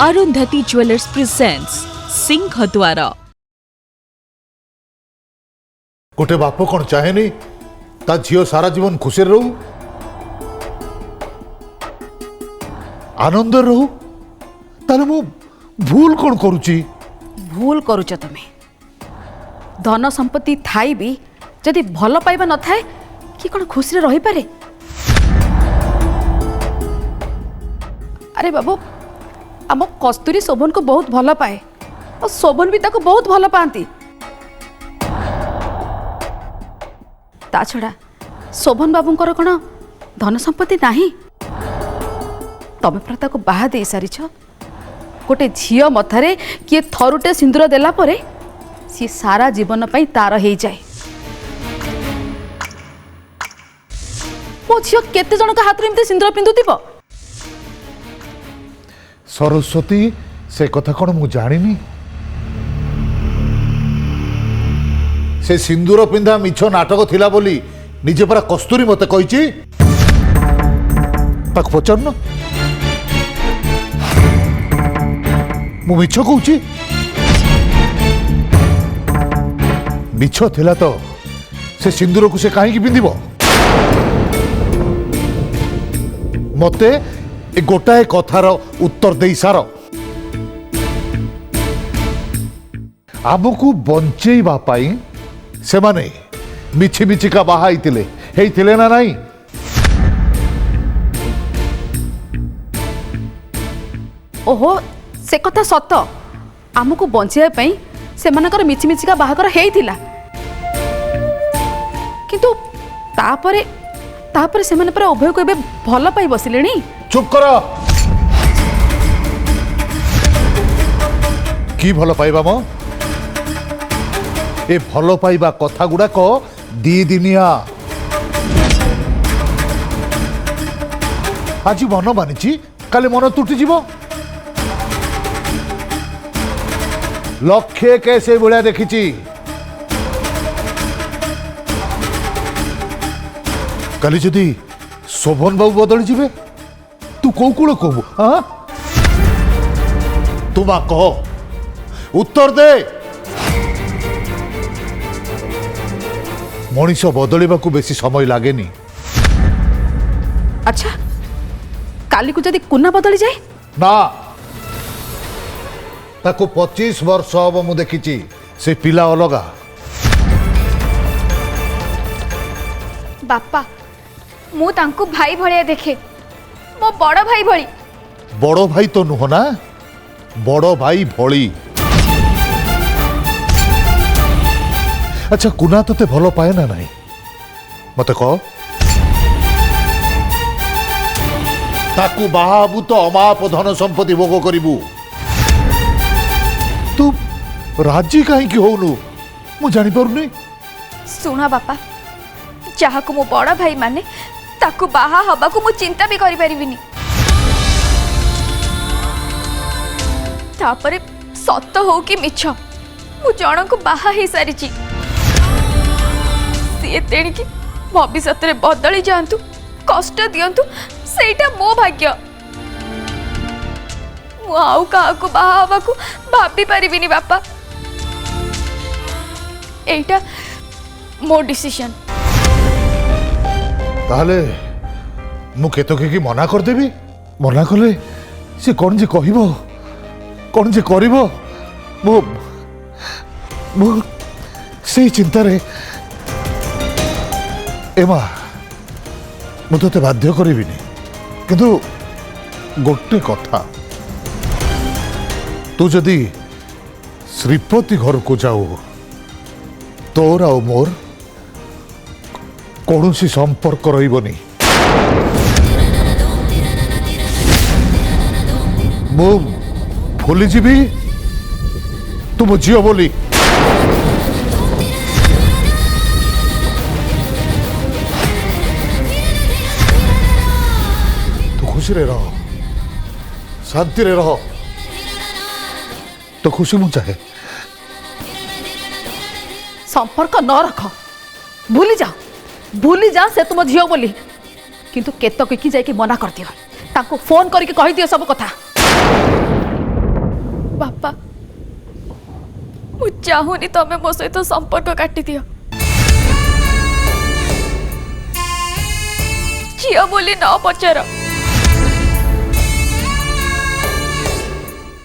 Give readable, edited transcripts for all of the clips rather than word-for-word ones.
Arundhati jewellers presents सिंहद्वार। गोटे बाप कौन चाहे नहीं ता झील सारा जीवन खुशी रहू आनंद रहू ताले मु भूल कौन करुची भूल करुच तुम धन संपत्ति थाई भी जदि भल पाइबा न थाए कि कौन खुशी रही पारे। अरे बाबू आम कस्तूरी शोभन को बहुत भल पाए और शोभन भी ताको बहुत भल पाती। ता छड़ा शोभन बाबूंकर कौन धन संपत्ति नहीं तमें पर ताको बाहा दे सारिछ। गोटे झील मथारे किए थरुटे सिंदूर देला परे सी सारा जीवन पाई तार हो जाए। मो झील केते जन का हाथ में एमती सिंदूर पिंधुथिबो। सरस्वती से कथा कौन मु जानिनी से सिंदूर पिंधा मिछ नाटक थिला बोली निजे परा कस्तूरी मते कहिची ताक पचारन मु मिछ कहूची मिछ थिला तो से सिंदूर को से काहे पिंधिबो मते ए गोटाए कथार उत्तर दे सार आमको बंचेबा पाई से माने मिछि मिछिका बाहा हेइतिले ना नहीं। ओहो से कथा सत आमको बंचाइबा पाई से मानकर मिछि मिछिका बाहागर हेइतिला किंतु तापरे से माने पर उभय को एबे भल पाई बसिलेनी। चुप कर कि भल पाइबा मो ए भल पाइबा कथा गुड़ाक दी दिनिया आज मन मानिची काले मन तुटी जीव लक्षे कैसे भलिया देखिची काली जदि शोभन बाबू बदली जीवे तू कौ कूल कहबू हाँ तू मा कह उत्तर दे मनीष बदलवा को बेसी समय लागेनी। अच्छा काली को जदि कुना बदली जाए ना ताको 25 वर्ष हम मु देखिची से पिला अलगा। बापा मु तांको भाई भलिया देखे मो बड़ भाई भली। बड़ भाई तो नुह ना बड़ भाई भली। अच्छा कुना तते भल पाए ना नहीं मते कह ताकू बाहाबू तो अमाप धन संपत्ति भोग करिबू तू राजी कहीं होनु मु जानी पारुनी। सुना बापा जहा को मो बड़ भाई माने ताकू बाहा हबा को मु चिंता भी करि परिबिनी। तापरे सत हो कि मिछ मु जण को बाहा ही सारिची सी तेणिकी भविष्य रे बदली जातु कष्ट दियंतु सेटा मो भाग्य मु आउ का को बाहा हबा को भाबी परिबिनी बापा एटा मो डिसीजन। ताहले मु केतके की मना कर देबी मना कले से कौन जे कहिबो कौन जे करिबो मु मु से चिंता रे एमा मु तो बाध्य करिबिनी किंतु गोटे कथा तू जदि श्रीपति घर को जाऊ तोर आ मोर कौन सी संपर्क रही मु भूली जीवी तू मो झील बोली तू खुशी रे रह शांति रे रह तो खुशी मु चाहे संपर्क न रख भूली जा से तुम झील बोली किंतु केतक की जाके मना कर दियो ताको फोन करके कहि दियो सब कथा। बापा मु चाहूनी तमे मो सहित संपर्क काटी दियो झियो बोली न पचार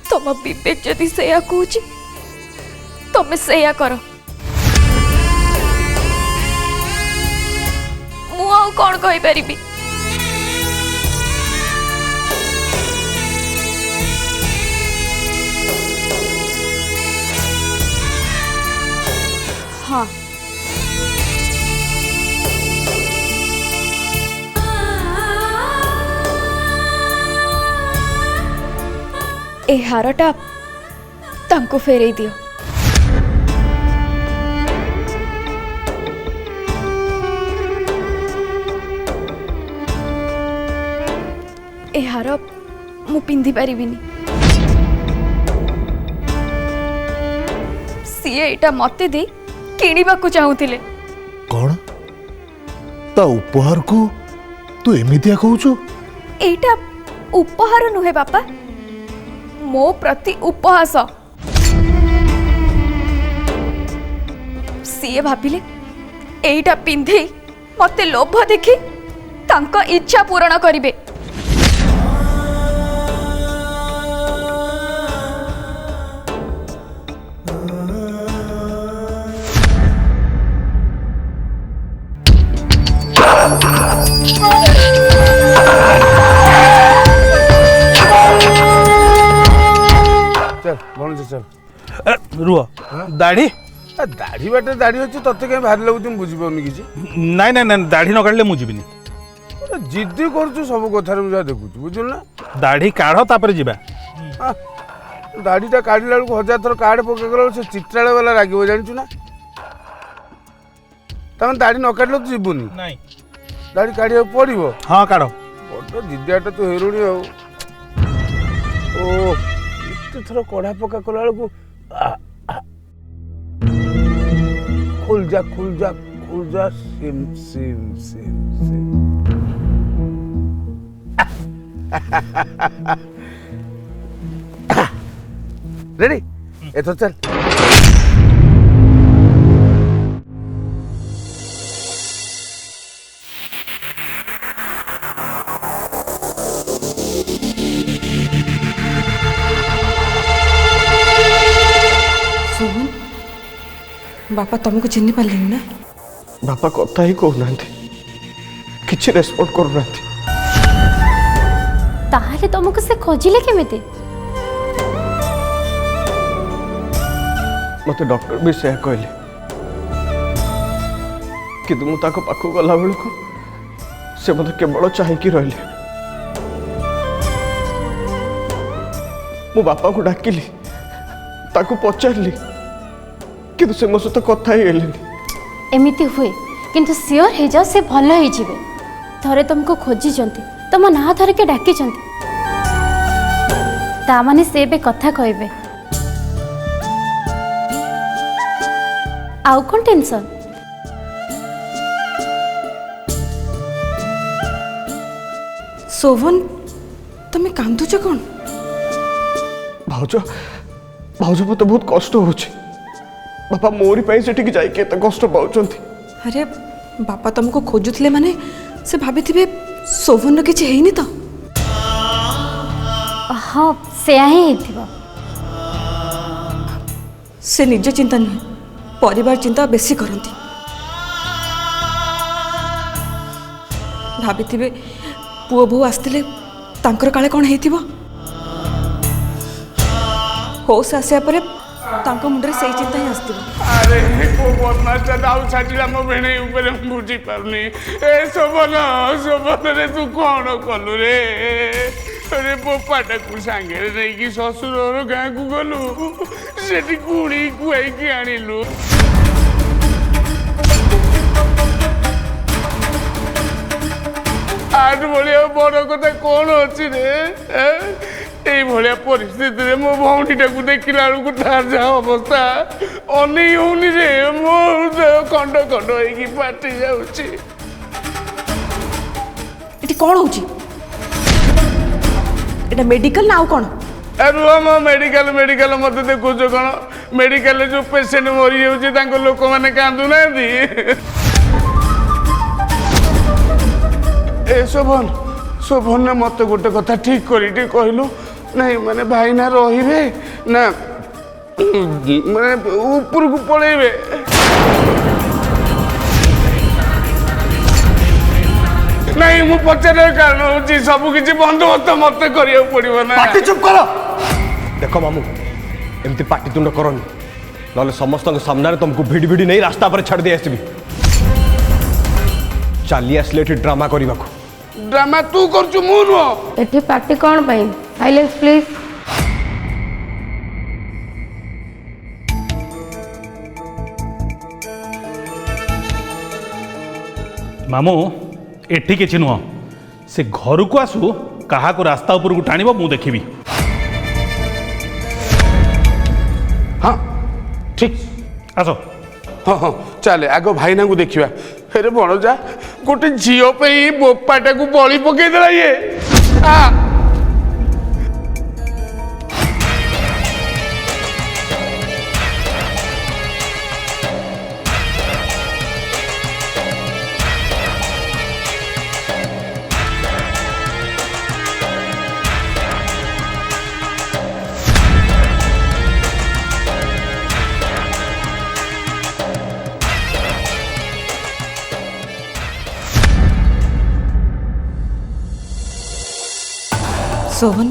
तुम विवेक जदि सेया कहूची तमे सेया कर मु आउ कौन कहि परिबी हाँ ए हारटा तांको फेरई दियो ए हार मु पिंधि पारिबिनी सीए एटा मते दे किणीबा को चाहूतिले कौन ता उपहार को तू एमितिया कहूछु एटा उपहार नुहे बापा मो प्रति उपहास सीए भाबिले एटा पिंधे मते लोभ देखि तांको इच्छा पूर्ण करिवे चल भणुज चल रुह दाढ़ी दाढ़ी बाटे दाढ़ी अच्छी तत्ते कहीं भारी लगुच बुझीपारनी किसी नाई नाई नाई दाढ़ी न काटले मु जीविनी जिद्दी करुଛୁ सब कथार मुझे देखुଛୁ बुझल ना दाढ़ी काढ़ तापर जीवा दाढ़ीटा काढ़िला बेलू 1000 थर कार्ड पकड़ से चित्रालय वाला रागिब जानछु ना तमें दाढ़ी न काटले तू जीवनी नहीं दाढ़ी काढ़िया पड़ो हाँ काढ़ बड़ जिद्दियाटा तू हेरुणी आ ओ इतने थर कड़ा पका कला बेलू खुल जा खुल जा खुल जा सिम सिम सिम सिम रेडी एथर चल सोहन बापा तुमको चिन्ह पारे ना बापा कथा ही कहूना किसी रेस्पॉन्ड करूना ताहले तुमको से खोजिले केमिते मत डॉक्टर भी से कहले कि तुम ताको पाखु गला बेलू से मत केवल चाहिए रहिले मो बापा को डाकिली ताको पचारली कि से मो सहित कथा ही हेलेनी एमिति हुए किंतु सियोर हे जाओ से भल हो जिवे थरे तुमको खोजी चंती तुम ना थरे के डाकी चंती ता माने से बे कथा कहबे आउ कोन टेंशन सोहन तुम्हें कांदुच कौन भाउज भाउज मत बहुत कष्ट हो बापा मोरी पाई से जाइए कष्ट पाँच अरे बापा तुमको खोजुले माने से भाभी थे सोहन किसी है तो हाँ से ही से निज चिंता नुहे परिवार चिंता बेसी करती भाभी थे पुओ बो आसते काले कौन हो होश आसा पर मुंडे से चिंता ही आस अरे को बदमाशटा दाउ छाटिला मो भेणे ऊपर बुझी पारुनी ए सोबन सोबन रे तू कौन कलु रे अरे बोपाटा को सांगे नहीं कि ससुर गाँ को गलु सेठी कुड़ी कुआई के आनिलु आज भाया बड़ कथा कौन अच्छी रे এই ভলিয়া পরিস্থিতিরে মো ভৌণীটাকে দেখিলা বেলকু তার যা অবস্থা অনেই হউনি রে মো খন্ড খন্ড হইকি ফাটি যাଉଛି এটি কোন হচ্ছে এটা মেডিকাল না আউ কোন रुह मो मेडिकल मेडिकल मत देखुच कौन मेडिकल जो पेसेंट मरी जाऊँ लोक मैंने कांदू ना ए शोभन शोभन ने मत गोटे कथा ठीक करी कहलु नहीं माने भाईना रहिबे ना माने ऊपर को पळेबे नहीं मु पचारे कारण होची सब किछि बंदोबस्त मत करिया पड़िबो ना पाटी चुप करो देखो मामू एमती पाटीतुंड करनी नले समस्त सामने तुमको भिड़ भिड़ नहीं रास्ता पर छाड़ दे आसबी चली आसले ड्रामा करने को ड्रामा तू करछु मु नुह एठी पार्टी कौन पाई साइलेंस प्लीज मामू एठी किछि नुह से घर को आसु कहा को रास्ता ऊपर को टाणिबो मु देखिबी हाँ ठीक आसो हाँ हाँ चले आग भाईना को देखिबा अरे बड़ जा गोटे झील पे बोपाटा को बलि पकईदेला ये सोहन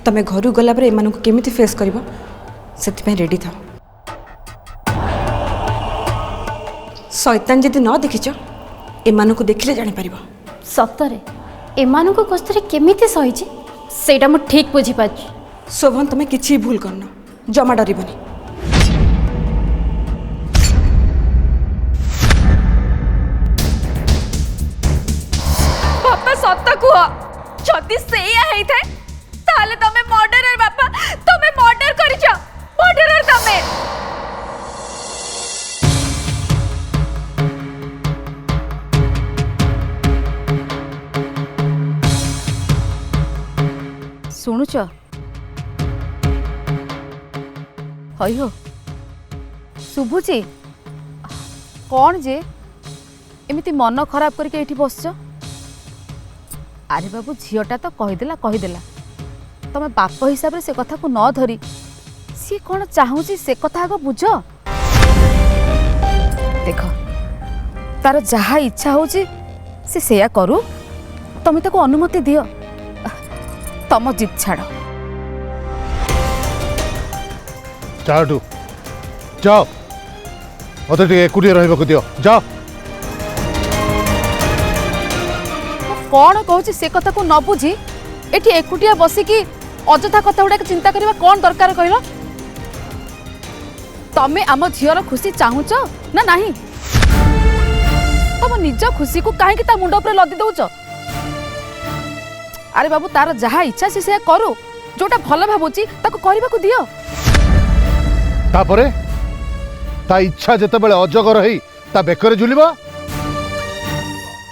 तमे घर गला पर एमान को केमिति फेस करिवो सेति रेडी था शैतान जदि न देखिच एमान को देखिले जानि परिबो सतरे एमाननको कष्टरे केमिति सहिछि सेटा मु ठीक बुझी पाछि सोहन तमे किछि भूल करना जमा डरिबनी बापा सत कुह जदि सेया हेइ थाए ताले तमे मर्डरर बापा तमे मर्डर करिछ मर्डरर तमे ଶୁଣୁଛ ହଇ ହୋ ଶୁଭୁଛି କ'ଣ ଯେ ଏମିତି ମନ ଖରାପ କରିକି ଏଇଠି ବସିଛ ଆରେ ବାବୁ ଝିଅଟା ତ କହିଦେଲା ତମେ ବାପ ହିସାବରେ ସେ କଥାକୁ ନ ଧରି ସିଏ କ'ଣ ଚାହୁଁଛି ସେ କଥା ଆଗ ବୁଝ ଦେଖ ତାର ଯାହା ଇଚ୍ଛା ହଉଛି ସେ ସେଇଆ କରୁ ତମେ ତାକୁ ଅନୁମତି ଦିଅ तम जिद छाड़ चाटू जाओ मत एकुटिया रही दियो जाओ कौन कहूँ से कथा को न बुझी एठी एकुटिया बसिकी अजथा कथा गुड़ा चिंता करवा कौन दरकार कहल तमे आम झीर खुशी चाहूच ना नहीं तम निज खुशी को कहीं मुंड उपर लदी दौच अरे बाबू तार जहा इच्छा से करू जोटा भल भावुची ताको करबा को दियो तापरे ता इच्छा जते बेले अजगर हेई ता बेकरे झुलिबो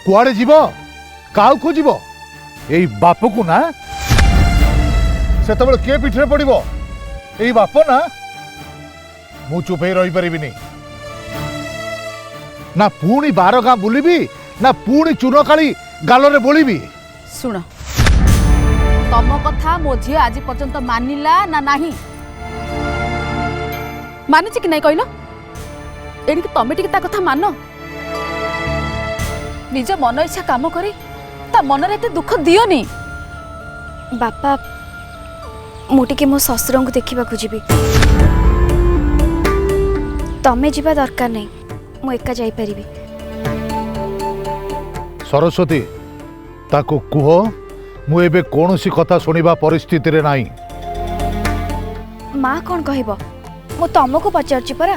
कुआडे जीवो काउ खोजिबो एई बाप को ना सेते बेले के पिठरे पड़िबो एई बाप ना मु चुप हे रही परिबिनी ना पूणी 12 गां बुलिबी ना पूणी चूनो काली गालरे बोलिबी सुन तम कथा मो झी आज पर्यंत मानिला ना नहीं मानिछि कि नहीं कहलो एणिक तमे टिके ता कथा मान निज मन इच्छा काम करी ता मन रे एते दुख दियोनी बापा मुटिके मो ससुर को देखा जीवी तमे जीवा दरकार नहीं मु एका जाई परिबी सरस्वती ताको कुह मु एबे कोनोसी कथा सुनिबा परिस्थिति रे नाही माँ कौन कहब मु तुमको पचारची परा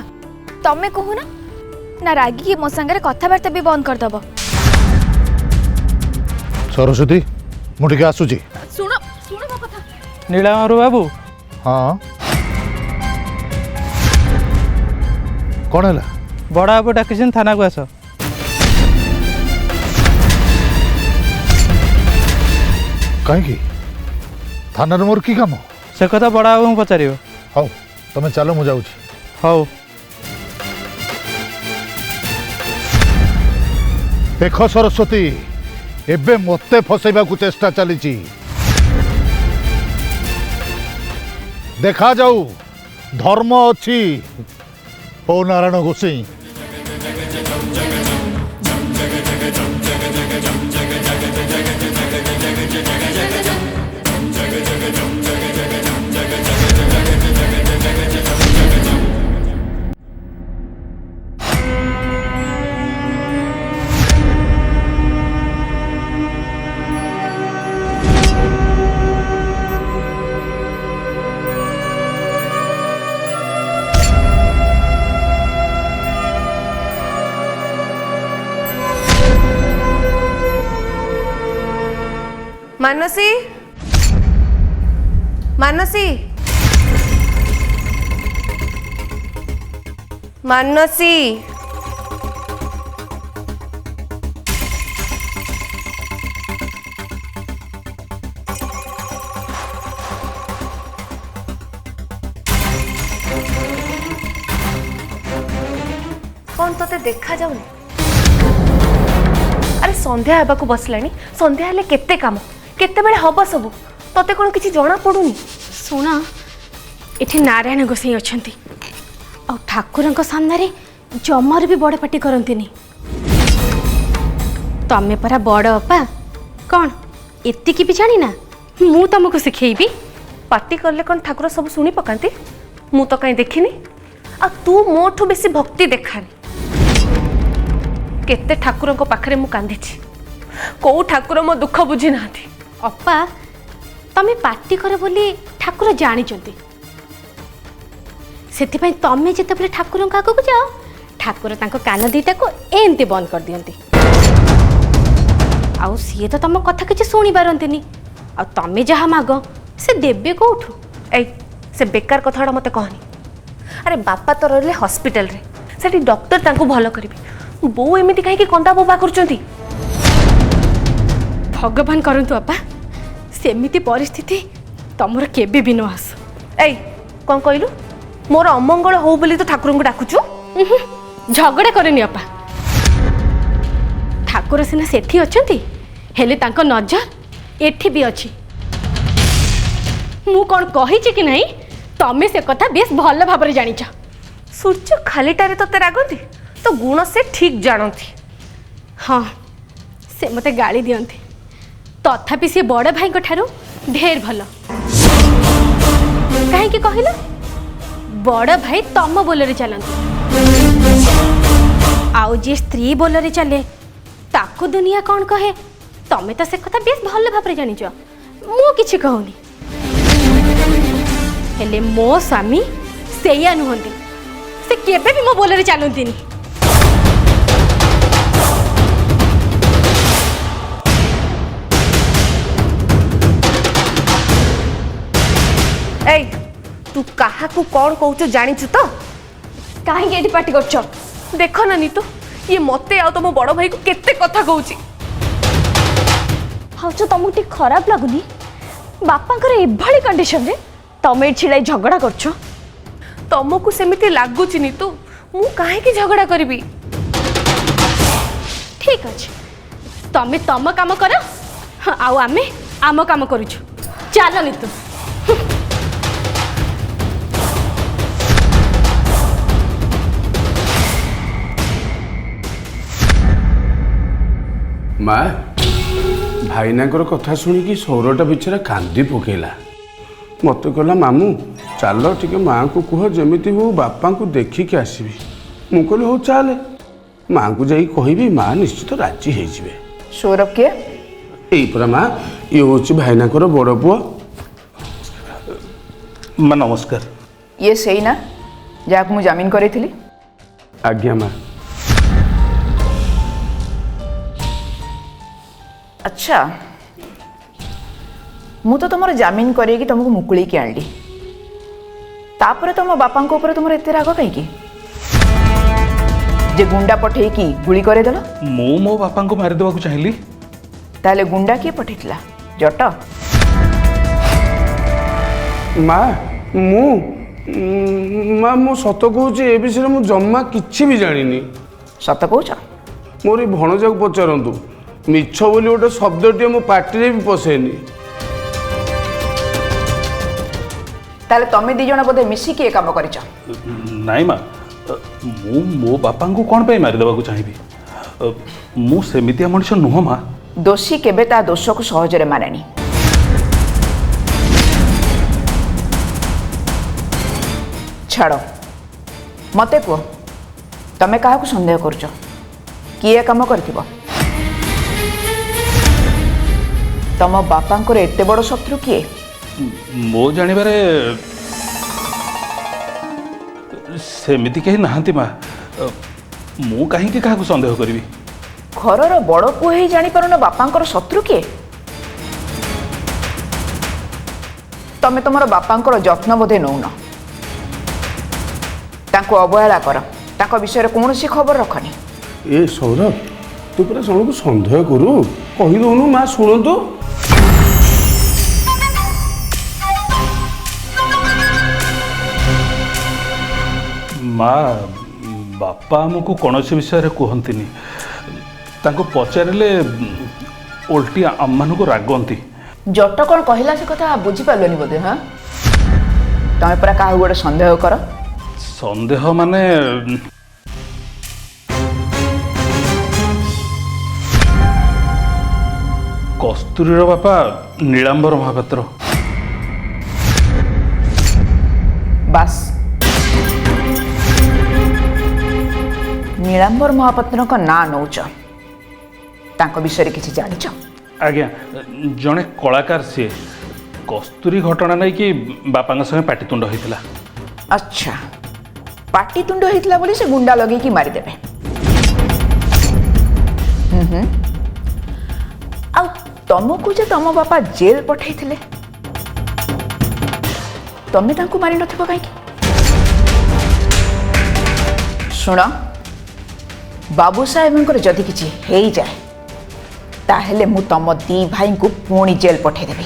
तमे कहू ना रागी की मो संगे कथबार्ता भी बंद कर दब सरस्वती मुझे आसुची सुन सुन मो कथा नीलामरु बाबू हाँ कौन है बड़ बाबू डाकिछन थाना को आस कहीं थाना मोर की काम से कथा बड़ा बाबू पचार। हौ तमे चलो मु जाऊँ। हौ देख सरस्वती एबे मते फसैबा को चेष्टा चली देखा जाऊ धर्म अच्छी ओ नारायण गोसाई। मानसी मानसी मानसी कौन तोते देखा जाऊनी? अरे संध्या हेबा को बसलानी। संध्या हेले केते काम केते बेले हब सब तते कौन किछि जणा पडुनी? ଶୁଣ ଏଠି ନାରାୟଣ ଗୋସାଇଁ ଅଛନ୍ତି ଆଉ ଠାକୁରଙ୍କ ସାମ୍ନାରେ ଜମାରୁ ବି ବଡ଼ ପାଟି କରନ୍ତିନି। ତମେ ପରା ବଡ଼ ଅପା କ'ଣ ଏତିକି ବି ଜାଣିନା? ମୁଁ ତମକୁ ଶିଖେଇବି। पार्टी करले कौन ठाकुर सब शुणी पकाती? मु तो कहीं देखिनी। आ तू मोठू बेसी भक्ति देखानी। केते ठाकुर पाखरे मु कांदी कौ ठाकुर मो दुख बुझी ना। ଅପା ତମେ ପାର୍ଟି କର ବୋଲି ଠାକୁର ଜାଣିଛନ୍ତି। ସେଥିପାଇଁ ତମେ ଯେତେବେଳେ ଠାକୁରଙ୍କ ଆଗକୁ ଯାଅ ଠାକୁର ତାଙ୍କ କାନ ଦିଟାକୁ ଏମିତି ବନ୍ଦ କରିଦିଅନ୍ତି ଆଉ ସିଏ ତ ତମ କଥା କିଛି ଶୁଣିପାରନ୍ତିନି ଆଉ ତମେ ଯାହା ମାଗ ସେ ଦେବେ କୋଉଠୁ? एई से बेकार कथा मत कहनी। अरे बापा तो रहिले हॉस्पिटल रे सेठी डॉक्टर तांको भलो करिवे। बो एमिति काहे कि कंदा बोबा करचंती। भगवान करंतु अपा सेमिति परिस्थिति तमर केबे भी न आस। एई कोन कहलु? मोर अमंगल हो बोली तो ठाकुर को डाकुचु। झगड़ा करनी अपा। ठाकुर सिना सेठी अछंती हेले तांको नजर एठी भी अछि। मु कोन कहिछि कि नहीं तमे से कथा बेस भल भाबरे जानिछ। सूर्य खालीटारे तते रागंती तो गुण से ठीक जानती। हाँ से मते गाली दियंती तथापि से बड़ भाई को ठारू ढेर भल। कहीं कि कहला बड़ भाई तम बोलरे चलती आउ जे स्त्री बोलरे चले ताको दुनिया कौन कहे? तमे तो से कथा बेस भल भाबरे जानिछ। मु किछि कहूनी हेले मो स्वामी सेया नुहंती। से केबे भी मो बोलरे चलंतीनी। ए तू कहा को कौन कहू जानिचु तो? कहीं एठी पार्टी करछ? देख ना नीतू ये मते आ तुम बड़ भाई को केते कथा कहूची। हाँ जो तुमको ठीक खराब लगुनी बापांकर एभली कंडीशन रे तमे छिड़ाई झगड़ा करछ? तुमको सेमिति लागुची नीतू मु काहे की झगड़ा करबी? ठीक अछि तमे तम काम कर आउ आमे आम काम करूछु। चल नीतू। माँ भाईनाकर कथा शुणिकी सौरटा बिचरा कांदी पकेला। मत कहला मामू चल टिके माँ को कह जमीती हो बापा को देखिकी आसबि। मु कहली हो चले माँ को जाई कहबी माँ निश्चित राजी हो। सौरभ किए? यही परा माँ ये हूँ भाईनाकर बड़ पुआ। माँ नमस्कार। ये सही ना जहाँ मुझे जमीन करी थी? आज्ञा माँ। अच्छा मु तो तुम जमीन करेगी तुमको मुकुली की आनली तापर तुम बापा तुम एत राग कहीं जे गुंडा पठे की गुली करेदेल? मो मो बापा को मारिदेवा को चाहिए। ताले गुंडा किए पठेला? जट ମା ମୁଁ ମା ମୁଁ ସତ କହୁଛି ଏ ବିଷୟରେ ମୁଁ ଜମା କିଛି ବି ଜାଣିନି। ସତ କହୁଛ? ମୋର ଏଇ ଭଣଜାକୁ ପଚାରନ୍ତୁ, ମିଛ ବୋଲି ଗୋଟେ ଶବ୍ଦଟିଏ ମୋ ପାଟିରେ ବି ପଶେନି। ତାହେଲେ ତମେ ଦି ଜଣ ବୋଧେ ମିଶିକି ଏ କାମ କରିଛ? ନାଇଁ ମା, ମୁଁ ମୋ ବାପାଙ୍କୁ କ'ଣ ପାଇଁ ମାରିଦେବାକୁ ଚାହିଁବି? ମୁଁ ସେମିତିଆ ମଣିଷ ନୁହଁ ମା। ଦୋଷୀ କେବେ ତା ଦୋଷକୁ ସହଜରେ ମାନେନି। ଛାଡ଼, ମତେ କୁହ, ତମେ କାହାକୁ ସନ୍ଦେହ କରୁଛ? କିଏ କାମ କରିଥିବ? ତମ ବାପାଙ୍କର ଏତେ ବଡ଼ ଶତ୍ରୁ କିଏ? ମୋ ଜାଣିବାରେ ସେମିତି କେହି ନାହାନ୍ତି ମା। ମୁଁ କାହିଁକି କାହାକୁ ସନ୍ଦେହ କରିବି? ଘରର ବଡ଼ ପୁଅ ହେଇ ଜାଣିପାରୁନ ବାପାଙ୍କର ଶତ୍ରୁ କିଏ? ତମେ ତମର ବାପାଙ୍କର ଯତ୍ନ ବୋଧେ ନେଉନ, ତାଙ୍କୁ ଅବହେଳା କର, ତାଙ୍କ ବିଷୟରେ କୌଣସି ଖବର ରଖନି। ଏ ସୌରଭ, ତୁ ପୁରା ଜଣକୁ ସନ୍ଦେହ କରୁ, କହିଦଉନୁ ମା ଶୁଣନ୍ତୁ। ମା, ବାପା ଆମକୁ କୌଣସି ବିଷୟରେ କୁହନ୍ତିନି। ତାଙ୍କୁ ପଚାରିଲେ ଓଲଟି ଆମମାନଙ୍କୁ ରାଗନ୍ତି। ଜଟ କ'ଣ କହିଲା ସେ କଥା ବୁଝିପାରିଲନି ବୋଧେ? ହଁ, ତମେ ପୁରା କାହାକୁ ଗୋଟେ ସନ୍ଦେହ କର। ସନ୍ଦେହ ମାନେ କସ୍ତୁରୀର ବାପା ନୀଳାମ୍ବର ମହାପାତ୍ର। ବାସ୍, ନୀଳାମ୍ବର ମହାପାତ୍ରଙ୍କ ନାଁ ନେଉଛ, ତାଙ୍କ ବିଷୟରେ କିଛି ଜାଣିଛ? ଆଜ୍ଞା, ଜଣେ କଳାକାର ସିଏ। କସ୍ତୁରୀ ଘଟଣା ନେଇକି ବାପାଙ୍କ ସାଙ୍ଗେ ପାଟିତୁଣ୍ଡ ହେଇଥିଲା। ଆଚ୍ଛା, ପାଟିତୁଣ୍ଡ ହେଇଥିଲା ବୋଲି ସେ ଗୁଣ୍ଡା ଲଗେଇକି ମାରିଦେବେ। ଆଉ ତମକୁ ଯେ ତମ ବାପା ଜେଲ୍ ପଠେଇଥିଲେ, ତମେ ତାଙ୍କୁ ମାରିନଥିବ କାହିଁକି? ଶୁଣ, ବାବୁ ସାହେବଙ୍କର ଯଦି କିଛି ହେଇଯାଏ ତାହେଲେ ମୁଁ ତମ ଦି ଭାଇଙ୍କୁ ପୁଣି ଜେଲ୍ ପଠେଇଦେବି।